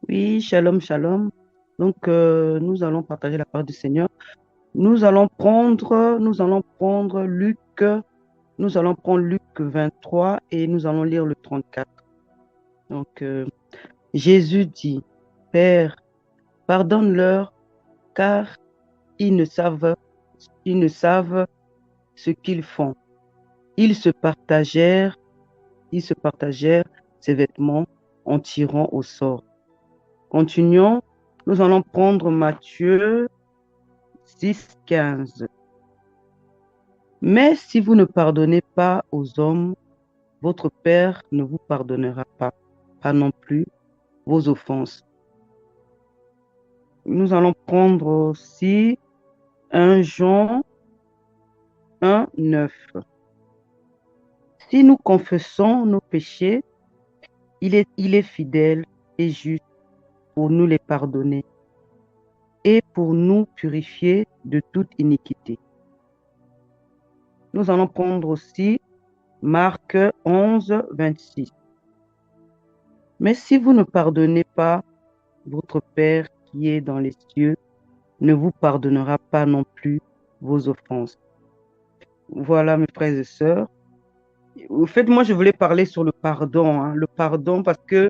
Oui, shalom, shalom. Donc, nous allons partager la parole du Seigneur. Nous allons prendre Luc 23 et nous allons lire le 34. Donc, Jésus dit, Père, pardonne-leur car ils ne savent, ils ne savent ce qu'ils font. Ils se partagèrent, ils se partagèrent ses vêtements en tirant au sort. Continuons. Nous allons prendre Matthieu 6, 15. Mais si vous ne pardonnez pas aux hommes, votre Père ne vous pardonnera pas non plus vos offenses. Nous allons prendre aussi 1 Jean 1, 9. Si nous confessons nos péchés, il est fidèle et juste pour nous les pardonner et pour nous purifier de toute iniquité. Nous allons prendre aussi Marc 11, 26. Mais si vous ne pardonnez pas, votre Père qui est dans les cieux ne vous pardonnera pas non plus vos offenses. Voilà, mes frères et sœurs. Au fait, moi, je voulais parler sur le pardon, hein. Le pardon, parce que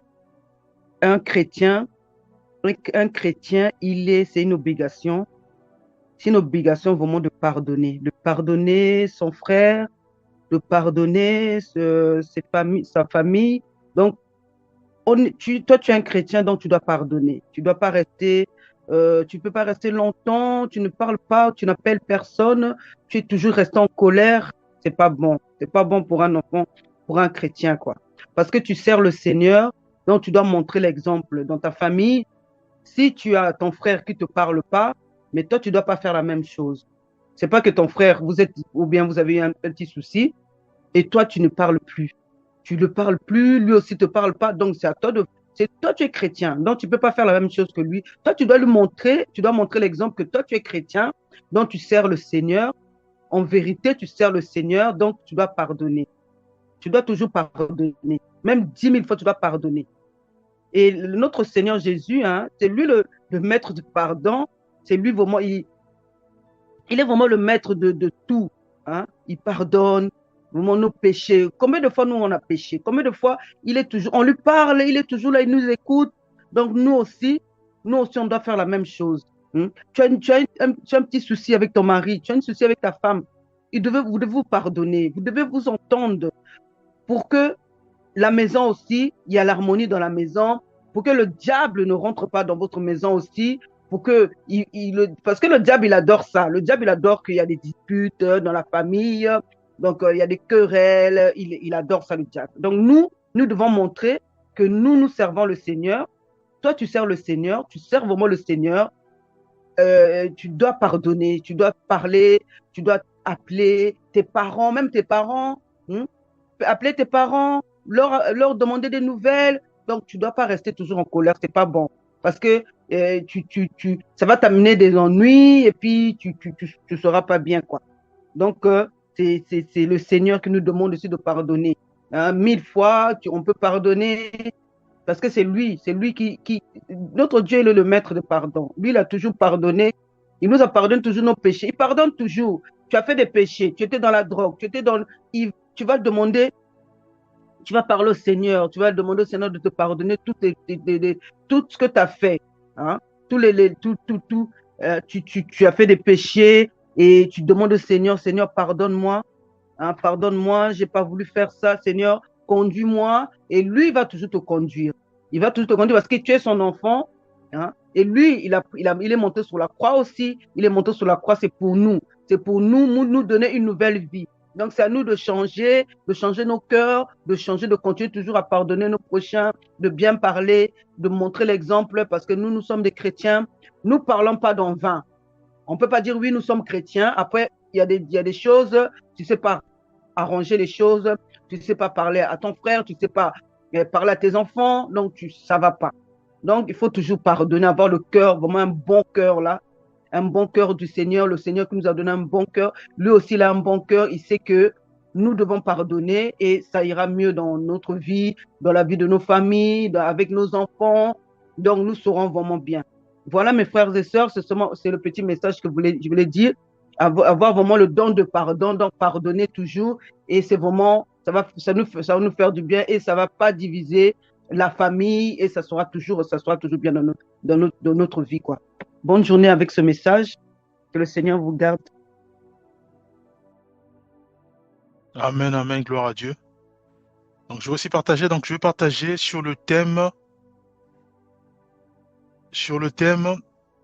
un chrétien, c'est une obligation. C'est une obligation vraiment de pardonner. De pardonner son frère, de pardonner sa famille. Donc, toi, tu es un chrétien, donc tu dois pardonner. Tu dois pas rester, tu peux pas rester longtemps, tu ne parles pas, tu n'appelles personne, tu es toujours resté en colère. C'est pas bon. C'est pas bon pour un enfant, pour un chrétien, quoi. Parce que tu sers le Seigneur, donc tu dois montrer l'exemple dans ta famille. Si tu as ton frère qui te parle pas, mais toi, tu dois pas faire la même chose. C'est pas que ton frère, ou bien vous avez eu un petit souci, et toi, tu ne parles plus. Tu ne parles plus, lui aussi ne te parle pas. Donc, c'est à toi de. C'est toi, tu es chrétien. Donc, tu ne peux pas faire la même chose que lui. Toi, tu dois lui montrer, tu dois montrer l'exemple que toi, tu es chrétien. Donc, tu sers le Seigneur. En vérité, tu sers le Seigneur. Donc, tu dois pardonner. Tu dois toujours pardonner. Même 10 000 fois, tu dois pardonner. Et notre Seigneur Jésus, hein, c'est lui le maître du pardon. C'est lui vraiment, il est vraiment le maître de tout, hein. Il pardonne vraiment nos péchés. Combien de fois nous on a péché? Combien de fois on lui parle, il est toujours là, il nous écoute. Donc nous aussi on doit faire la même chose, hein. Tu as un petit souci avec ton mari, tu as un souci avec ta femme. Vous devez vous pardonner, vous devez vous entendre pour que la maison aussi, il y a l'harmonie dans la maison, pour que le diable ne rentre pas dans votre maison aussi, parce que le diable, il adore ça. Le diable, il adore qu'il y a des disputes dans la famille, donc il y a des querelles, il adore ça, le diable. Donc nous devons montrer que nous servons le Seigneur. Toi, tu sers le Seigneur, tu sers vraiment le Seigneur. Tu dois pardonner, tu dois parler, tu dois appeler tes parents, même tes parents, hein, appeler tes parents, leur demander des nouvelles. Donc, tu ne dois pas rester toujours en colère, c'est pas bon. Parce que ça va t'amener des ennuis et puis tu seras pas bien, quoi. Donc, c'est le Seigneur qui nous demande aussi de pardonner, hein. 1000 fois, on peut pardonner parce que c'est lui notre Dieu, il est le maître de pardon. Lui, il a toujours pardonné. Il nous a pardonné toujours nos péchés. Il pardonne toujours. Tu as fait des péchés, tu étais dans la drogue, tu vas demander, tu vas parler au Seigneur, tu vas demander au Seigneur de te pardonner tout ce que tu as fait, hein? Tu as fait des péchés et tu demandes au Seigneur, Seigneur, pardonne-moi, hein, pardonne-moi, j'ai pas voulu faire ça, Seigneur, conduis-moi. Et lui, il va toujours te conduire. Il va toujours te conduire parce que tu es son enfant, hein? Et lui, il est monté sur la croix aussi. Il est monté sur la croix, c'est pour nous. C'est pour nous donner une nouvelle vie. Donc, c'est à nous de changer nos cœurs, de changer, de continuer toujours à pardonner nos prochains, de bien parler, de montrer l'exemple, parce que nous sommes des chrétiens. Nous ne parlons pas dans vain. On ne peut pas dire oui, nous sommes chrétiens. Après, il y a des choses, tu ne sais pas arranger les choses, tu ne sais pas parler à ton frère, tu ne sais pas parler à tes enfants, donc ça ne va pas. Donc, il faut toujours pardonner, avoir le cœur, vraiment un bon cœur là, un bon cœur du Seigneur, le Seigneur qui nous a donné un bon cœur. Lui aussi, il a un bon cœur, il sait que nous devons pardonner et ça ira mieux dans notre vie, dans la vie de nos familles, avec nos enfants. Donc, nous serons vraiment bien. Voilà, mes frères et sœurs, c'est le petit message que je voulais dire. Avoir vraiment le don de pardon, donc pardonner toujours. Et c'est vraiment, ça va nous faire du bien et ça ne va pas diviser la famille et ça sera toujours bien dans notre vie, quoi. Bonne journée avec ce message. Que le Seigneur vous garde. Amen, amen, gloire à Dieu. Donc, je vais partager sur le thème,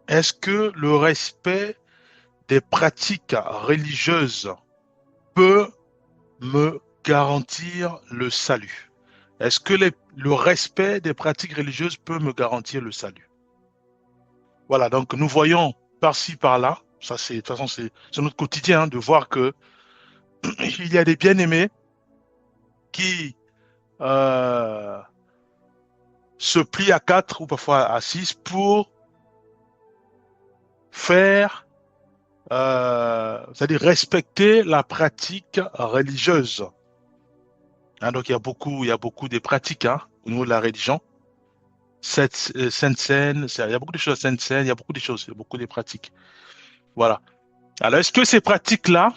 est-ce que le respect des pratiques religieuses peut me garantir le salut? Est-ce que le respect des pratiques religieuses peut me garantir le salut? Voilà, donc nous voyons par-ci, par-là, ça c'est, de toute façon, c'est notre quotidien, hein, de voir que il y a des bien-aimés qui euh, se plient à quatre ou parfois à six pour faire, c'est-à-dire respecter la pratique religieuse. Hein, donc il y a beaucoup de pratiques, hein, au niveau de la religion. Sainte Seine, il y a beaucoup de choses, Sainte Seine, il y a beaucoup de choses, il y a beaucoup de pratiques. Voilà. Alors, est-ce que ces pratiques-là,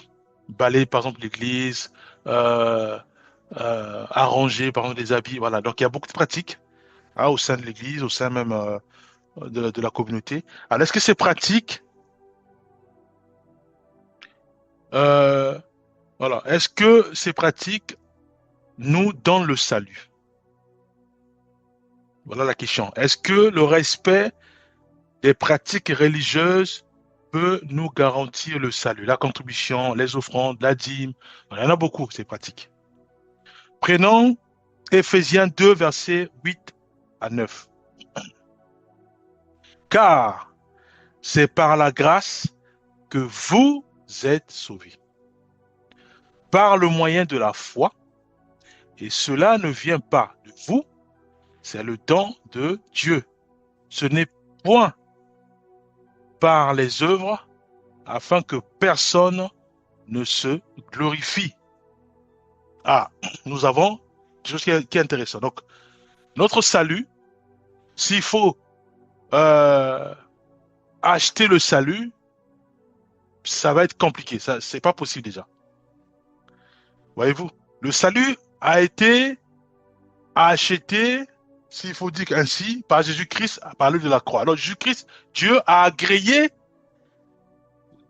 balayer par exemple l'église, euh, arranger par exemple les habits, voilà. Donc il y a beaucoup de pratiques, hein, au sein de l'église, au sein même de la communauté. Alors, est-ce que ces pratiques, euh, voilà, est-ce que ces pratiques nous donnent le salut? Voilà la question. Est-ce que le respect des pratiques religieuses peut nous garantir le salut? La contribution, les offrandes, la dîme, il y en a beaucoup, ces pratiques. Prenons Éphésiens 2, versets 8 à 9. Car c'est par la grâce que vous êtes sauvés, par le moyen de la foi, et cela ne vient pas de vous, c'est le don de Dieu. Ce n'est point par les œuvres, afin que personne ne se glorifie. Ah, nous avons quelque chose qui est intéressant. Donc, notre salut, s'il faut euh, acheter le salut, ça va être compliqué. Ça, c'est pas possible déjà. Voyez-vous, le salut a été acheté, s'il faut dire ainsi, par Jésus-Christ, par l'œuvre de la croix. Alors, Jésus-Christ, Dieu a agréé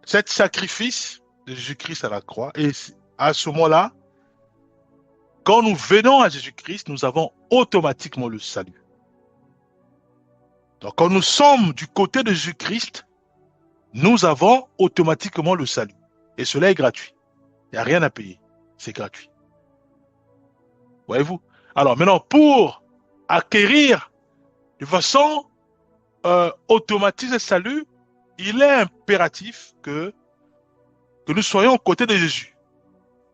cet sacrifice de Jésus-Christ à la croix. Et à ce moment-là, quand nous venons à Jésus-Christ, nous avons automatiquement le salut. Donc, quand nous sommes du côté de Jésus-Christ, nous avons automatiquement le salut. Et cela est gratuit. Il n'y a rien à payer. C'est gratuit. Voyez-vous? Alors maintenant, pour acquérir de façon automatique ce salut, il est impératif que nous soyons aux côtés de Jésus.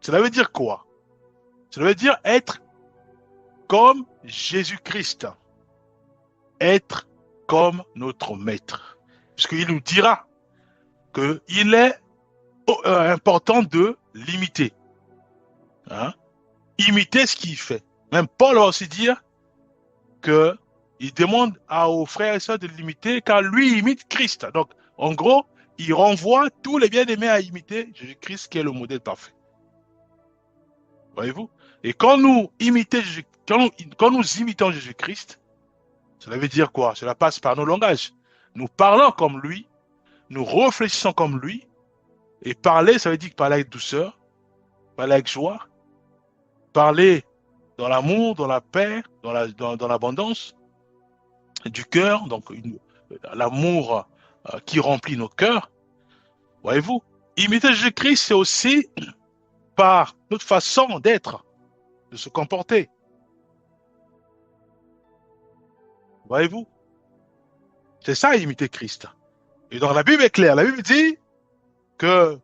Cela veut dire quoi? Cela veut dire être comme Jésus-Christ. Être comme notre maître. Puisqu'il nous dira qu'il est important de l'imiter. Hein? Imiter ce qu'il fait. Même Paul va aussi dire qu'il demande aux frères et sœurs de l'imiter car lui imite Christ. Donc, en gros, il renvoie tous les bien-aimés à imiter Jésus-Christ qui est le modèle parfait. Voyez-vous? Et quand nous imitons Jésus-Christ, cela veut dire quoi? Cela passe par nos langages. Nous parlons comme lui, nous réfléchissons comme lui, et parler, ça veut dire parler avec douceur, parler avec joie, parler dans l'amour, dans la paix, dans l'abondance du cœur, donc l'amour qui remplit nos cœurs. Voyez-vous? Imiter Jésus-Christ, c'est aussi par notre façon d'être, de se comporter. Voyez-vous? C'est ça, imiter Christ. Et donc la Bible est claire. La Bible dit que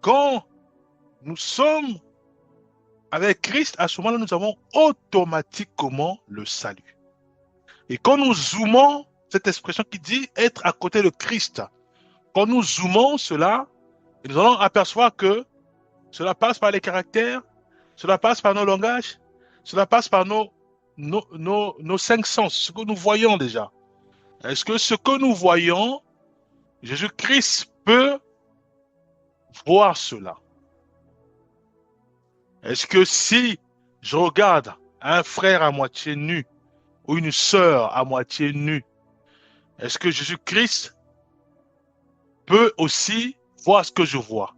quand nous sommes avec Christ, à ce moment-là, nous avons automatiquement le salut. Et quand nous zoomons, cette expression qui dit être à côté de Christ, quand nous zoomons cela, nous allons apercevoir que cela passe par les caractères, cela passe par nos langages, cela passe par nos cinq sens, ce que nous voyons déjà. Est-ce que ce que nous voyons, Jésus-Christ peut voir cela? Est-ce que si je regarde un frère à moitié nu ou une sœur à moitié nue, est-ce que Jésus-Christ peut aussi voir ce que je vois?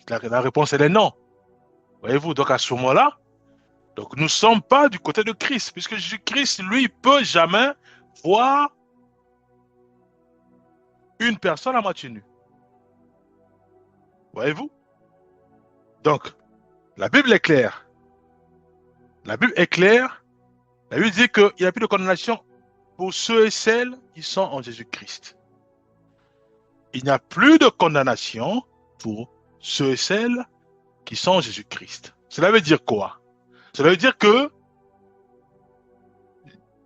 La réponse, elle est non. Voyez-vous, donc à ce moment-là, donc nous ne sommes pas du côté de Christ, puisque Jésus-Christ, lui, peut jamais voir une personne à moitié nue. Voyez-vous? Donc, la Bible est claire. La Bible est claire. La Bible dit qu'il n'y a plus de condamnation pour ceux et celles qui sont en Jésus-Christ. Il n'y a plus de condamnation pour ceux et celles qui sont en Jésus-Christ. Cela veut dire quoi? Cela veut dire que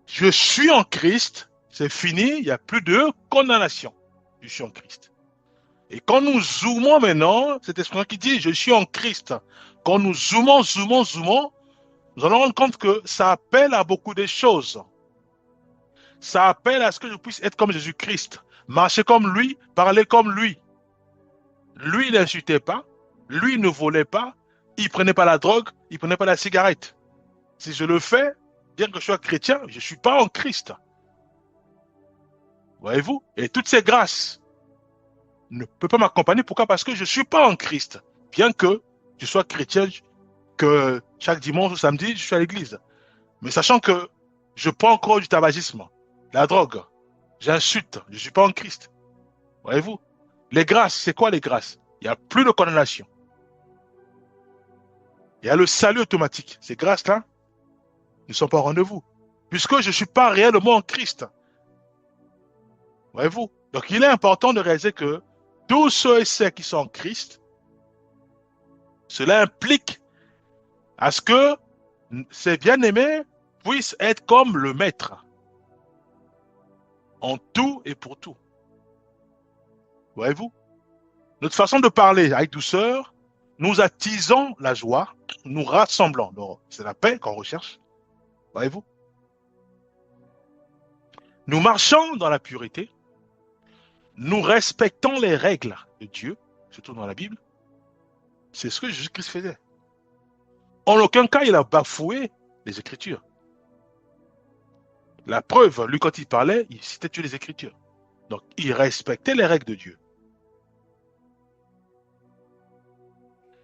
je suis en Christ, c'est fini, il n'y a plus de condamnation. Je suis en Christ. Et quand nous zoomons maintenant, cette expression qui dit je suis en Christ, quand nous zoomons, nous allons rendre compte que ça appelle à beaucoup de choses. Ça appelle à ce que je puisse être comme Jésus-Christ, marcher comme lui, parler comme lui. Lui, il n'insultait pas, lui, il ne volait pas, il ne prenait pas la drogue, il ne prenait pas la cigarette. Si je le fais, bien que je sois chrétien, je ne suis pas en Christ. Voyez-vous? Et toutes ces grâces ne peuvent pas m'accompagner. Pourquoi? Parce que je ne suis pas en Christ. Bien que je sois chrétien, que chaque dimanche ou samedi, je suis à l'église. Mais sachant que je prends encore du tabagisme, la drogue, j'insulte, je ne suis pas en Christ. Voyez-vous? Les grâces, c'est quoi les grâces? Il n'y a plus de condamnation. Il y a le salut automatique. Ces grâces-là ne sont pas au rendez-vous. Puisque je ne suis pas réellement en Christ. Voyez-vous? Donc il est important de réaliser que tous ceux et celles qui sont en Christ, cela implique à ce que ces bien-aimés puissent être comme le Maître, en tout et pour tout. Voyez-vous? Notre façon de parler avec douceur, nous attisons la joie, nous rassemblons. C'est la paix qu'on recherche. Voyez-vous? Nous marchons dans la pureté, nous respectons les règles de Dieu, surtout dans la Bible. C'est ce que Jésus-Christ faisait. En aucun cas, il a bafoué les Écritures. La preuve, lui, quand il parlait, il citait les Écritures. Donc, il respectait les règles de Dieu.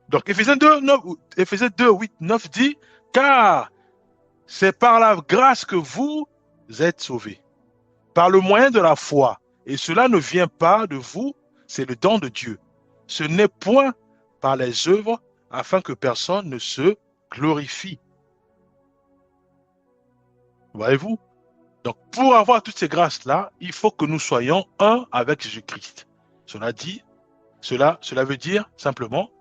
Donc, Éphésiens 2, 8, 9 dit, car c'est par la grâce que vous êtes sauvés, par le moyen de la foi. Et cela ne vient pas de vous, c'est le don de Dieu. Ce n'est point par les œuvres, afin que personne ne se glorifie. Voyez-vous? Donc, pour avoir toutes ces grâces-là, il faut que nous soyons un avec Jésus-Christ. Cela veut dire simplement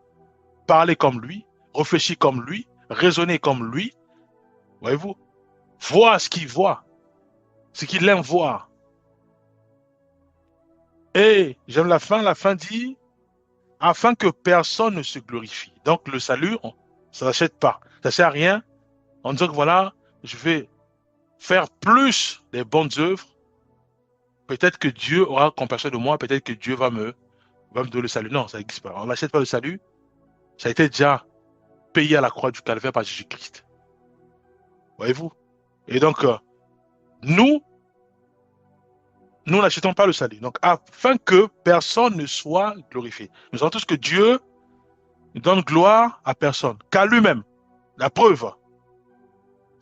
parler comme lui, réfléchir comme lui, raisonner comme lui. Voyez-vous? Voir ce qu'il voit, ce qu'il aime voir. Et j'aime la fin dit, afin que personne ne se glorifie. Donc le salut, ça ne s'achète pas. Ça ne sert à rien en disant que voilà, je vais faire plus des bonnes œuvres. Peut-être que Dieu aura compassion de moi, peut-être que Dieu va me donner le salut. Non, ça n'existe pas. On n'achète pas le salut. Ça a été déjà payé à la croix du calvaire par Jésus-Christ. Voyez-vous? Et donc, nous n'achetons pas le salut. Donc, afin que personne ne soit glorifié. Nous savons tous que Dieu ne donne gloire à personne, qu'à lui-même. La preuve,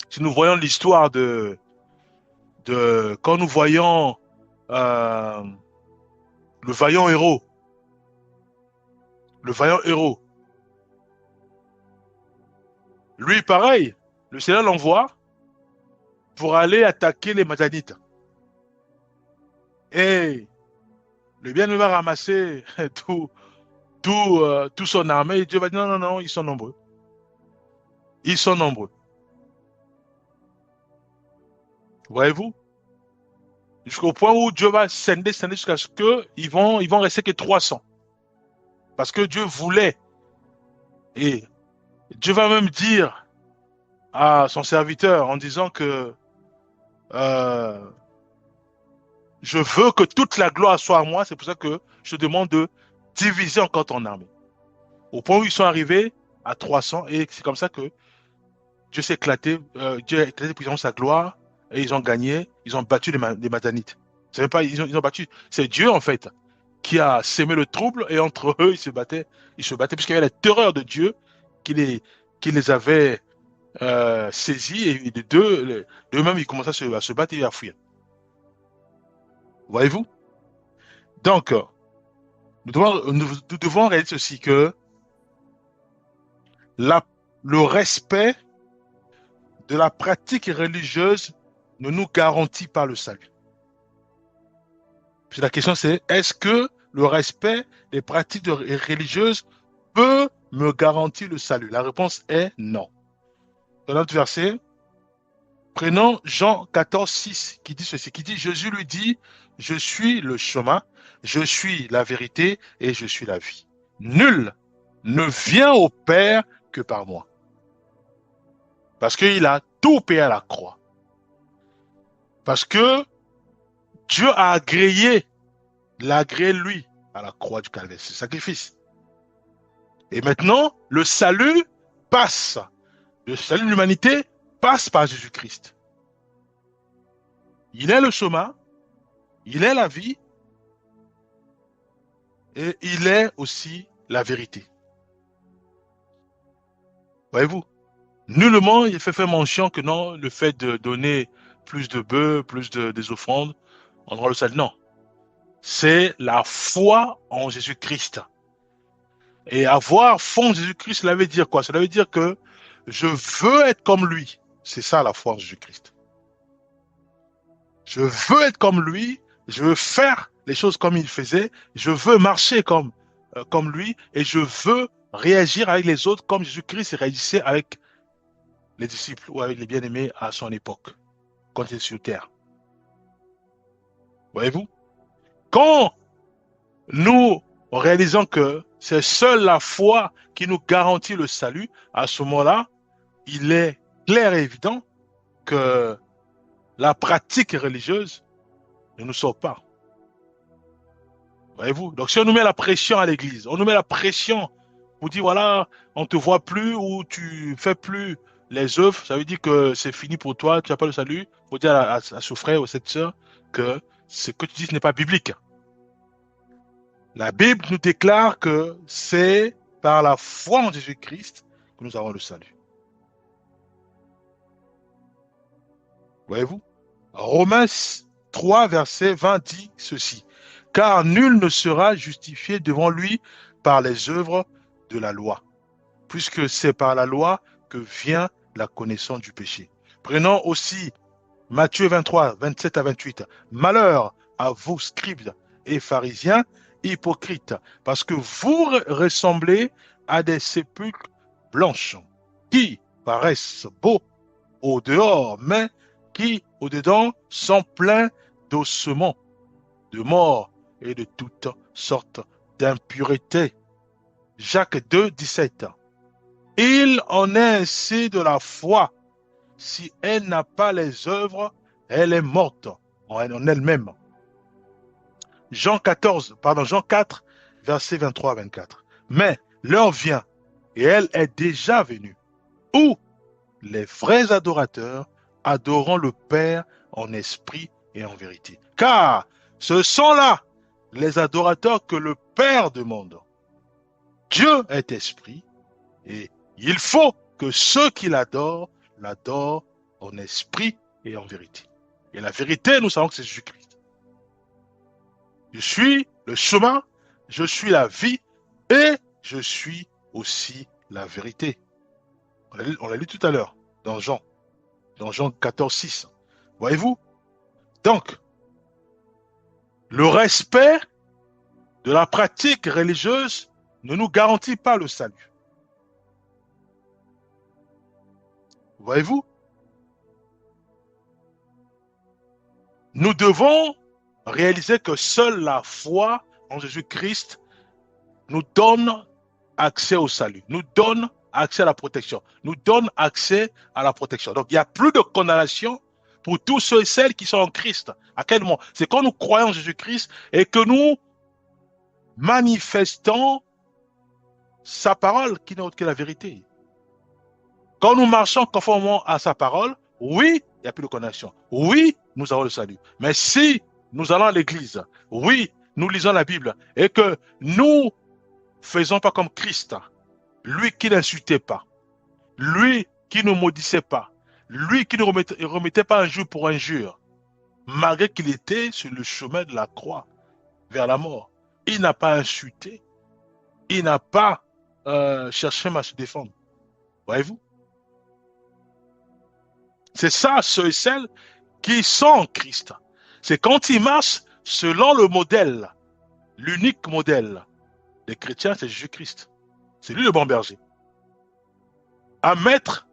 si nous voyons l'histoire quand nous voyons le vaillant héros, lui pareil, le Seigneur l'envoie pour aller attaquer les Madianites. Et le bien-aimé va ramasser tout son armée et Dieu va dire non, ils sont nombreux. Ils sont nombreux. Voyez-vous? Jusqu'au point où Dieu va scinder jusqu'à ce qu'ils vont rester que 300. Parce que Dieu voulait. Et Dieu va même dire à son serviteur en disant que je veux que toute la gloire soit à moi. C'est pour ça que je te demande de diviser encore ton armée. Au point où ils sont arrivés à 300, et c'est comme ça que Dieu s'est éclaté, Dieu a éclaté puissamment sa gloire, et ils ont gagné, ils ont battu les Madanites. C'est même pas, ils ont battu, c'est Dieu en fait qui a sémé le trouble, et entre eux ils se battaient puisqu'il y avait la terreur de Dieu qui les avait saisis, et les deux-mêmes ils commençaient à se battre et à fuir. Voyez-vous? Donc, nous devons réaliser aussi que la, le respect de la pratique religieuse ne nous garantit pas le salut. Puis la question c'est, est-ce que le respect des pratiques religieuses peut me garantir le salut? La réponse est non. Dans notre verset, prenons Jean 14, 6, qui dit ceci, qui dit, Jésus lui dit, je suis le chemin, je suis la vérité et je suis la vie. Nul ne vient au Père que par moi. Parce qu'il a tout payé à la croix. Parce que Dieu a l'a agréé lui à la croix du Calvaire, ce sacrifice. Et maintenant, le salut passe. Le salut de l'humanité passe par Jésus-Christ. Il est le chemin, il est la vie, et il est aussi la vérité. Voyez-vous? Nullement il fait mention que non, le fait de donner plus de bœufs, des offrandes, on aura le salut. Non. C'est la foi en Jésus-Christ. Et avoir foi en Jésus-Christ, cela veut dire quoi? Cela veut dire que je veux être comme lui. C'est ça la foi en Jésus-Christ. Je veux être comme lui, je veux faire les choses comme il faisait, je veux marcher comme lui, et je veux réagir avec les autres comme Jésus-Christ réagissait avec les disciples ou avec les bien-aimés à son époque, quand il était sur terre. Voyez-vous? Quand nous réalisons que c'est seule la foi qui nous garantit le salut, à ce moment-là, il est clair et évident que la pratique religieuse ne nous sauve pas. Voyez-vous? Donc si on nous met la pression à l'église, on nous met la pression pour dire voilà, on te voit plus ou tu fais plus les œuvres, ça veut dire que c'est fini pour toi, tu n'as pas le salut. Il faut dire à ce frère ou à cette sœur que ce que tu dis n'est pas biblique. La Bible nous déclare que c'est par la foi en Jésus-Christ que nous avons le salut. Voyez-vous? Romains 3, verset 20 dit ceci. Car nul ne sera justifié devant lui par les œuvres de la loi, puisque c'est par la loi que vient la connaissance du péché. Prenons aussi Matthieu 23, 27 à 28. Malheur à vous, scribes et pharisiens, hypocrites, parce que vous ressemblez à des sépulcres blanches, qui paraissent beaux au dehors, mais qui, au-dedans, sont pleins d'ossements, de mort et de toutes sortes d'impuretés. Jacques 2, 17. Il en est ainsi de la foi. Si elle n'a pas les œuvres, elle est morte en elle-même. Jean 4, verset 23 à 24. Mais l'heure vient, et elle est déjà venue, où les vrais adorateurs adorant le Père en esprit et en vérité. Car ce sont là les adorateurs que le Père demande. Dieu est esprit et il faut que ceux qui l'adorent en esprit et en vérité. Et la vérité, nous savons que c'est Jésus-Christ. Je suis le chemin, je suis la vie et je suis aussi la vérité. On l'a lu tout à l'heure dans Jean 14, 6. Voyez-vous? Donc, le respect de la pratique religieuse ne nous garantit pas le salut. Voyez-vous? Nous devons réaliser que seule la foi en Jésus-Christ nous donne accès au salut, nous donne accès à la protection, nous donne accès à la protection. Donc, il n'y a plus de condamnation pour tous ceux et celles qui sont en Christ. À quel moment? C'est quand nous croyons en Jésus-Christ et que nous manifestons sa parole qui n'est autre que la vérité. Quand nous marchons conformément à sa parole, oui, il n'y a plus de condamnation. Oui, nous avons le salut. Mais si nous allons à l'église, oui, nous lisons la Bible et que nous faisons pas comme Christ, lui qui n'insultait pas, lui qui ne maudissait pas, lui qui ne remettait pas injure pour injure, malgré qu'il était sur le chemin de la croix vers la mort. Il n'a pas insulté, il n'a pas cherché à se défendre. Voyez-vous? C'est ça, ceux et celles qui sont en Christ. C'est quand ils marchent selon le modèle, l'unique modèle des chrétiens, c'est Jésus-Christ. C'est lui le bon berger. Un maître,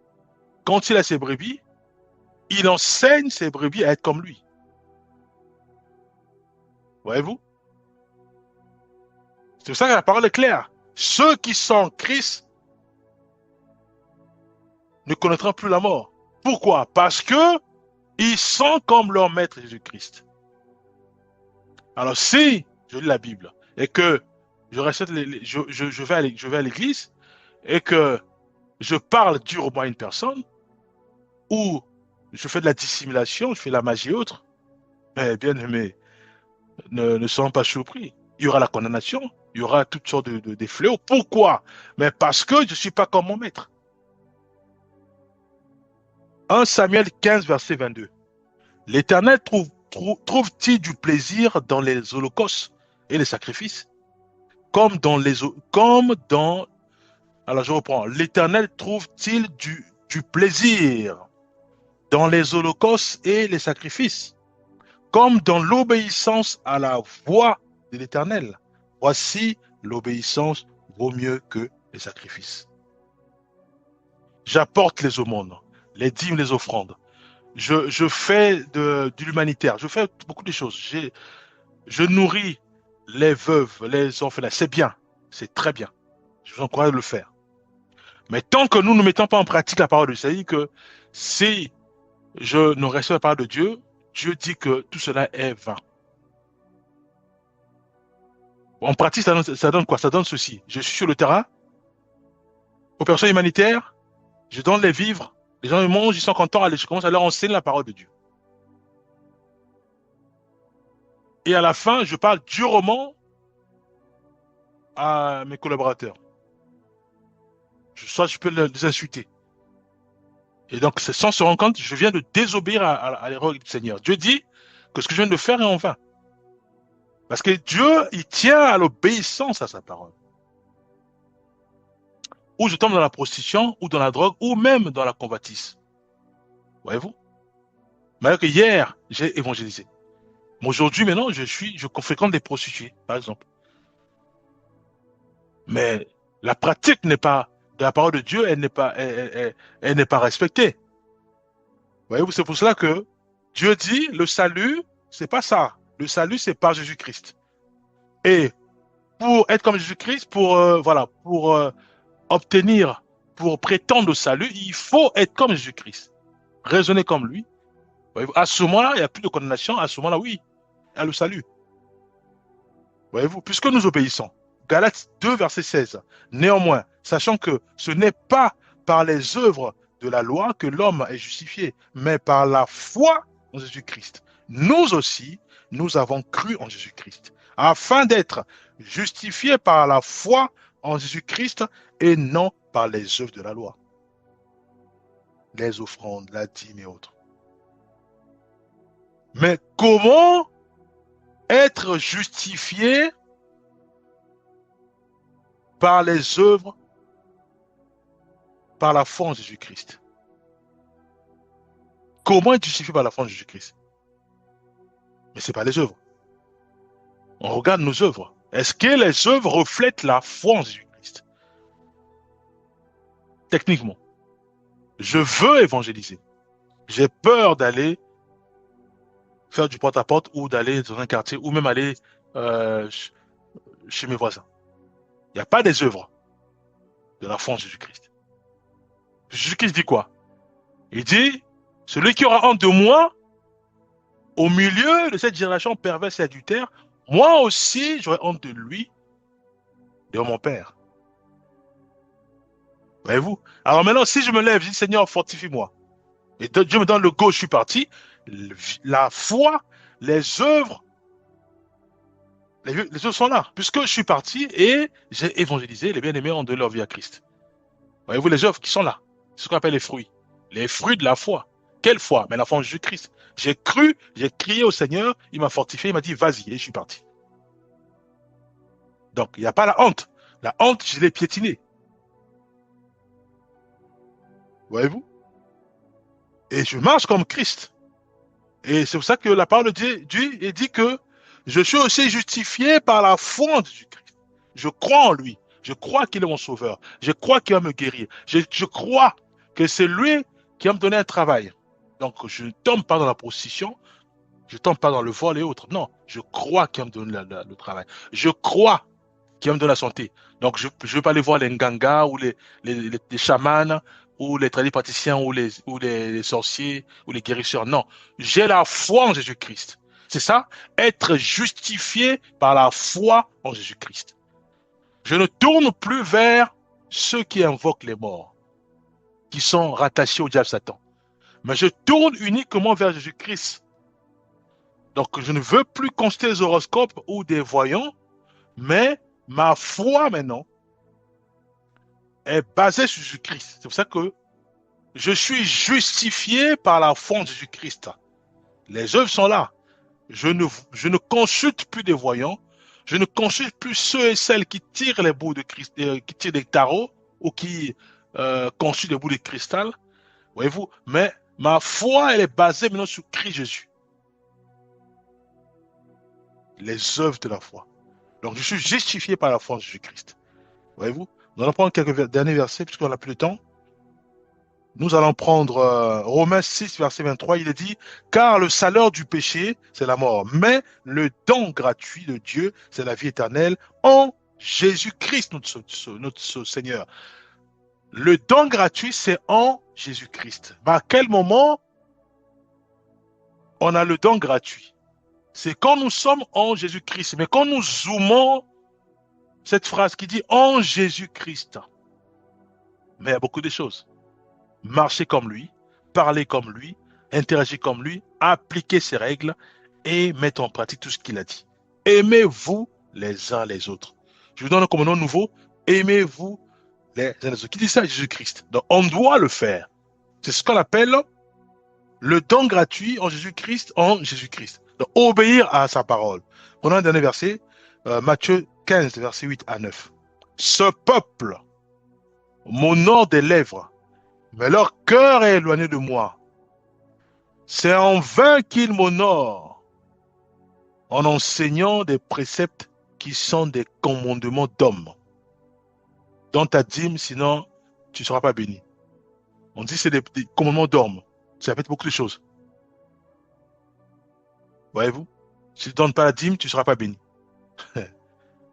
quand il a ses brebis, il enseigne ses brebis à être comme lui. Voyez-vous? C'est pour ça que la parole est claire. Ceux qui sont en Christ ne connaîtront plus la mort. Pourquoi? Parce que ils sont comme leur maître Jésus-Christ. Alors si je lis la Bible et que je vais à l'église et que je parle durement à une personne ou je fais de la dissimulation, je fais de la magie et autres, mais bien aimé, ne soyons pas surpris. Il y aura la condamnation, il y aura toutes sortes de fléaux. Pourquoi? Mais parce que je ne suis pas comme mon maître. 1 Samuel 15, verset 22. L'Éternel trouve-t-il du plaisir dans les holocaustes et les sacrifices? Alors je reprends. L'Éternel trouve-t-il du plaisir dans les holocaustes et les sacrifices, comme dans l'obéissance à la voix de l'Éternel? Voici, l'obéissance vaut mieux que les sacrifices. J'apporte les aumônes, les dîmes, les offrandes. Je fais de l'humanitaire. Je fais beaucoup de choses. Je nourris les veuves, les orphelins. C'est bien. C'est très bien. Je vous encourage à le faire. Mais tant que nous ne mettons pas en pratique la parole de Dieu, c'est-à-dire que si je ne respecte pas la parole de Dieu, Dieu dit que tout cela est vain. En pratique, ça donne quoi? Ça donne ceci. Je suis sur le terrain, aux personnes humanitaires, je donne les vivres, les gens ils mangent, ils sont contents, je commence à leur enseigner la parole de Dieu. Et à la fin, je parle durement à mes collaborateurs. Soit je peux les insulter. Et donc, sans se rendre compte, je viens de désobéir à l'erreur du Seigneur. Dieu dit que ce que je viens de faire est en vain. Parce que Dieu, il tient à l'obéissance à sa parole. Ou je tombe dans la prostitution, ou dans la drogue, ou même dans la convoitise. Voyez-vous? Malgré que hier, j'ai évangélisé. Mais aujourd'hui, maintenant, je fréquente des prostituées, par exemple. Mais la pratique n'est pas de la parole de Dieu, elle n'est pas respectée. Voyez-vous, c'est pour cela que Dieu dit, le salut, c'est pas ça. Le salut, c'est par Jésus-Christ. Et pour être comme Jésus-Christ, pour obtenir, pour prétendre au salut, il faut être comme Jésus-Christ. Raisonner comme lui. Voyez-vous, à ce moment-là, il n'y a plus de condamnation. À ce moment-là, oui, il y a le salut. Voyez-vous, puisque nous obéissons. Galates 2, verset 16. Néanmoins, sachant que ce n'est pas par les œuvres de la loi que l'homme est justifié, mais par la foi en Jésus-Christ. Nous aussi, nous avons cru en Jésus-Christ, afin d'être justifiés par la foi en Jésus-Christ et non par les œuvres de la loi. Les offrandes, la dîme et autres. Mais comment être justifié par les œuvres, par la foi en Jésus-Christ? Comment être justifié par la foi en Jésus-Christ? Mais ce n'est pas les œuvres. On regarde nos œuvres. Est-ce que les œuvres reflètent la foi en Jésus-Christ? Techniquement, je veux évangéliser. J'ai peur d'aller faire du porte-à-porte ou d'aller dans un quartier ou même aller chez mes voisins. Il n'y a pas des œuvres de la foi en Jésus-Christ. Jésus-Christ dit quoi? Il dit, celui qui aura honte de moi, au milieu de cette génération perverse et adultère, moi aussi, j'aurais honte de lui, de mon Père. Voyez-vous? Alors maintenant, si je me lève, je dis, Seigneur, fortifie-moi. Et Dieu me donne le go, je suis parti. La foi, les œuvres, les œuvres sont là. Puisque je suis parti et j'ai évangélisé, les bien-aimés ont donné leur vie à Christ. Voyez-vous les œuvres qui sont là? C'est ce qu'on appelle les fruits. Les fruits de la foi. Quelle foi? Mais la foi en Jésus-Christ. J'ai cru, j'ai crié au Seigneur, il m'a fortifié, il m'a dit, vas-y, et je suis parti. Donc, il n'y a pas la honte. La honte, je l'ai piétinée. Voyez-vous? Et je marche comme Christ. Et c'est pour ça que la parole de Dieu dit que je suis aussi justifié par la foi en Jésus-Christ. Je crois en lui. Je crois qu'il est mon sauveur. Je crois qu'il va me guérir. Je crois que c'est lui qui va me donner un travail. Donc, je ne tombe pas dans la prostitution. Je ne tombe pas dans le vol et autres. Non, je crois qu'il va me donner le travail. Je crois qu'il va me donner la santé. Donc, je ne veux pas aller voir les ngangas ou les chamans ou les tradipraticiens ou les sorciers ou les guérisseurs. Non, j'ai la foi en Jésus-Christ. C'est ça, être justifié par la foi en Jésus-Christ. Je ne tourne plus vers ceux qui invoquent les morts, qui sont rattachés au diable Satan. Mais je tourne uniquement vers Jésus-Christ. Donc, je ne veux plus consulter les horoscopes ou des voyants, mais ma foi maintenant est basée sur Jésus-Christ. C'est pour ça que je suis justifié par la foi en Jésus-Christ. Les œuvres sont là. Je ne consulte plus des voyants. Je ne consulte plus ceux et celles qui tirent les bouts de cristal, qui tirent des tarots ou qui consultent des bouts de cristal. Voyez-vous? Mais ma foi, elle est basée maintenant sur Christ Jésus. Les œuvres de la foi. Donc, je suis justifié par la foi en Jésus-Christ. Voyez-vous? Nous allons prendre quelques derniers versets, puisqu'on n'a plus de temps. Nous allons prendre Romains 6, verset 23. Il est dit, car le salaire du péché, c'est la mort. Mais le don gratuit de Dieu, c'est la vie éternelle en Jésus-Christ, notre Seigneur. Le don gratuit, c'est en Jésus-Christ. Mais à quel moment on a le don gratuit? C'est quand nous sommes en Jésus-Christ. Mais quand nous zoomons cette phrase qui dit en Jésus-Christ, mais il y a beaucoup de choses. Marcher comme lui, parler comme lui, interagir comme lui, appliquer ses règles et mettre en pratique tout ce qu'il a dit. Aimez-vous les uns les autres. Je vous donne un commandement nouveau. Aimez-vous les uns les autres. Qui dit ça? Jésus-Christ. Donc on doit le faire. C'est ce qu'on appelle le don gratuit en Jésus-Christ, en Jésus-Christ. Donc obéir à sa parole. Prenons un dernier verset, Matthieu 15, verset 8 à 9. Ce peuple m'honore des lèvres, mais leur cœur est éloigné de moi. C'est en vain qu'ils m'honorent, en enseignant des préceptes qui sont des commandements d'hommes. Donne ta dîme, sinon tu ne seras pas béni. On dit que c'est des commandements d'hommes. Ça fait beaucoup de choses. Voyez-vous? Si tu ne donnes pas la dîme, tu ne seras pas béni.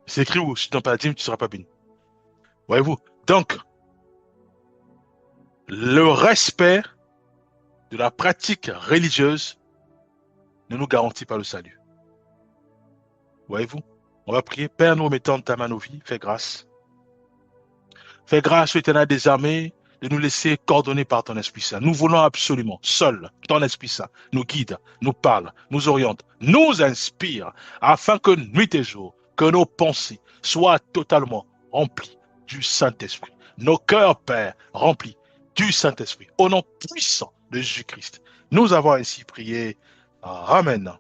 C'est écrit où? Si tu ne donnes pas la dîme, tu ne seras pas béni. Voyez-vous? Donc, le respect de la pratique religieuse ne nous garantit pas le salut. Voyez-vous? On va prier. Père, nous remettons ta main à nos vies. Fais grâce. Fais grâce, Éternel des armées, de nous laisser coordonner par ton Esprit Saint. Nous voulons absolument, seul, ton Esprit Saint nous guide, nous parle, nous oriente, nous inspire, afin que nuit et jour, que nos pensées soient totalement remplies du Saint-Esprit. Nos cœurs, Père, remplis du Saint-Esprit. Au nom puissant de Jésus-Christ. Nous avons ainsi prié. Amen.